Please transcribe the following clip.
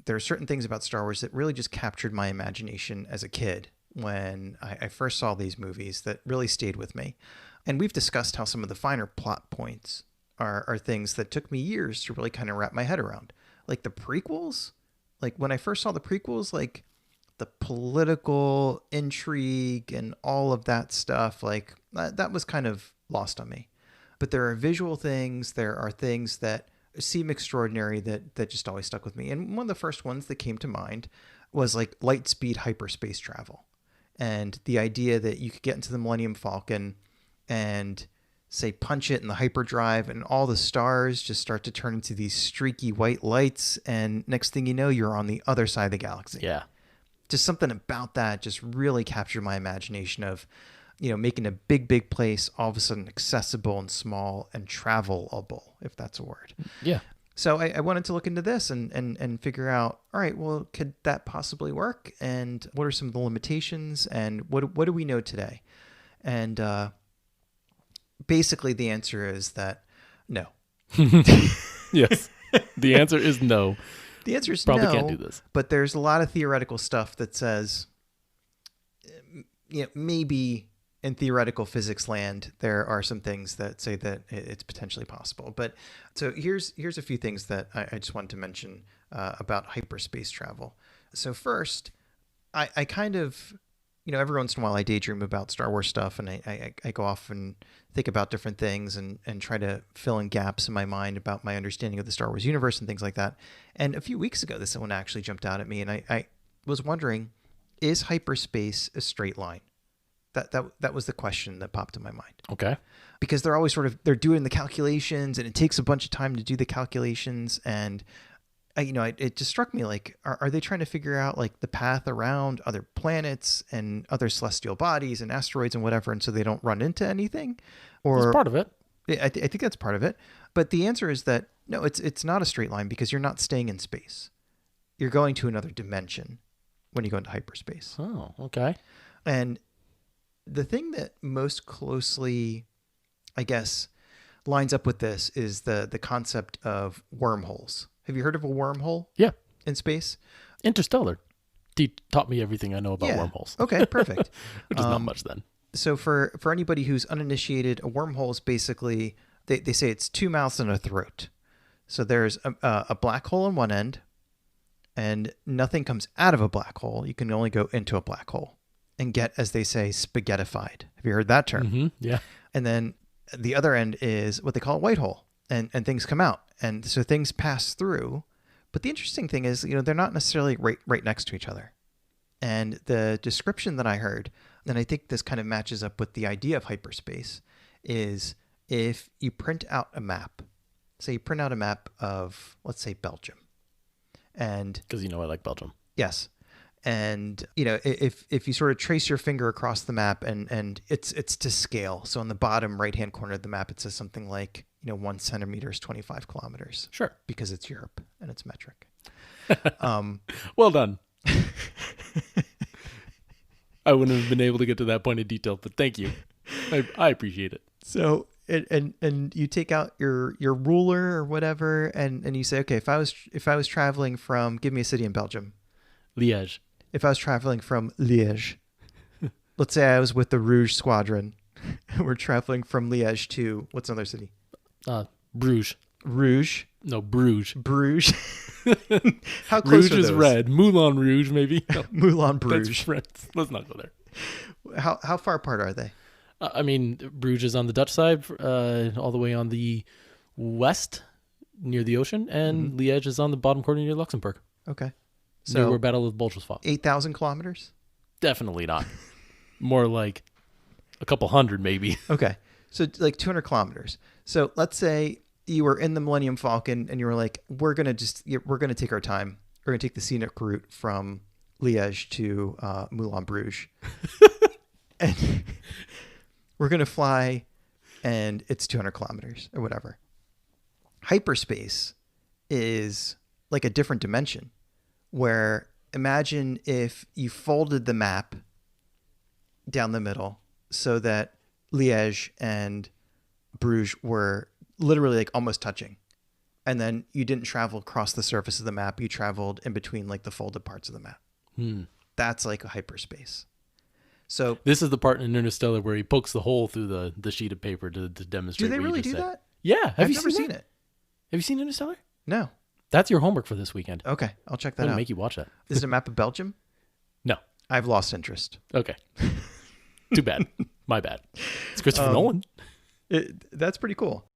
there are certain things about Star Wars that really just captured my imagination as a kid when I first saw these movies that really stayed with me. And we've discussed how some of the finer plot points are things that took me years to really kind of wrap my head around. Like the prequels, like when I first saw the prequels, like the political intrigue and all of that stuff, like that was kind of lost on me. But there are visual things, there are things that seem extraordinary that just always stuck with me. And one of the first ones that came to mind was like LightSpeed hyperspace travel. And the idea that you could get into the Millennium Falcon and say punch it in the hyperdrive and all the stars just start to turn into these streaky white lights. And next thing you know, you're on the other side of the galaxy. Yeah. Just something about that just really captured my imagination of, making a big place all of a sudden accessible and small and travelable, if that's a word. Yeah. So I wanted to look into this and figure out, all right, well, could that possibly work? And what are some of the limitations? And what do we know today? And basically the answer is that no. Yes. The answer is no. The answer is Probably no. can't do this. But there's a lot of theoretical stuff that says, maybe in theoretical physics land, there are some things that say that it's potentially possible. But so here's a few things that I just wanted to mention about hyperspace travel. So first, I kind of, every once in a while I daydream about Star Wars stuff, and I go off and think about different things and try to fill in gaps in my mind about my understanding of the Star Wars universe and things like that. And a few weeks ago, this one actually jumped out at me, and I was wondering, is hyperspace a straight line? That was the question that popped in my mind. Okay. Because they're always they're doing the calculations, and it takes a bunch of time to do the calculations. And it just struck me like, are they trying to figure out like the path around other planets and other celestial bodies and asteroids and whatever, and so they don't run into anything? Or that's part of it. I think that's part of it. But the answer is that no, it's not a straight line, because you're not staying in space. You're going to another dimension when you go into hyperspace. Oh, okay. And the thing that most closely, I guess, lines up with this is the concept of wormholes. Have you heard of a wormhole? Yeah. In space? Interstellar taught me everything I know about wormholes. Okay, perfect. Which is not much then. So for anybody who's uninitiated, a wormhole is basically, they say it's two mouths and a throat. So there's a black hole on one end, and nothing comes out of a black hole. You can only go into a black hole and get, as they say, spaghettified. Have you heard that term? Mm-hmm. Yeah. And then the other end is what they call a white hole, and things come out. And so things pass through. But the interesting thing is, they're not necessarily right next to each other. And the description that I heard, and I think this kind of matches up with the idea of hyperspace, is if you print out a map, say you print out a map of, let's say, Belgium. And because I like Belgium. Yes. And, if you sort of trace your finger across the map and it's to scale. So on the bottom right-hand corner of the map, it says something like, 1 centimeter is 25 kilometers. Sure. Because it's Europe and it's metric. Well done. I wouldn't have been able to get to that point of detail, but thank you. I appreciate it. So, and you take out your ruler or whatever, and you say, okay, if I was traveling from, give me a city in Belgium. Liège. If I was traveling from Liège, let's say I was with the Rouge Squadron, and we're traveling from Liège to, what's another city? Bruges. Rouge. No, Bruges. Bruges. How close Rouge are those? is red. Moulin Rouge, maybe. No, Moulin Bruges. that's France. Let's not go there. How far apart are they? Bruges is on the Dutch side, all the way on the west near the ocean, and Liège is on the bottom corner near Luxembourg. Okay. So near where Battle of Bulge was fought. 8,000 kilometers? Definitely not. More like a couple hundred, maybe. Okay. So like 200 kilometers. So let's say you were in the Millennium Falcon and you were like, we're going to take our time. We're going to take the scenic route from Liège to Moulin Bruges. And we're going to fly, and it's 200 kilometers or whatever. Hyperspace is like a different dimension, where imagine if you folded the map down the middle so that Liège and Bruges were literally like almost touching. And then you didn't travel across the surface of the map. You traveled in between like the folded parts of the map. That's like a hyperspace. So this is the part in Interstellar where he pokes the hole through the sheet of paper to demonstrate. do they what you really just do said. that? Yeah. I've never seen it. Have you seen Interstellar? No. That's your homework for this weekend. Okay, I'll check I'm that gonna out. make you watch that. Is it a map of Belgium? No. I've lost interest. Okay. Too bad. My bad. It's Christopher Nolan. That's pretty cool.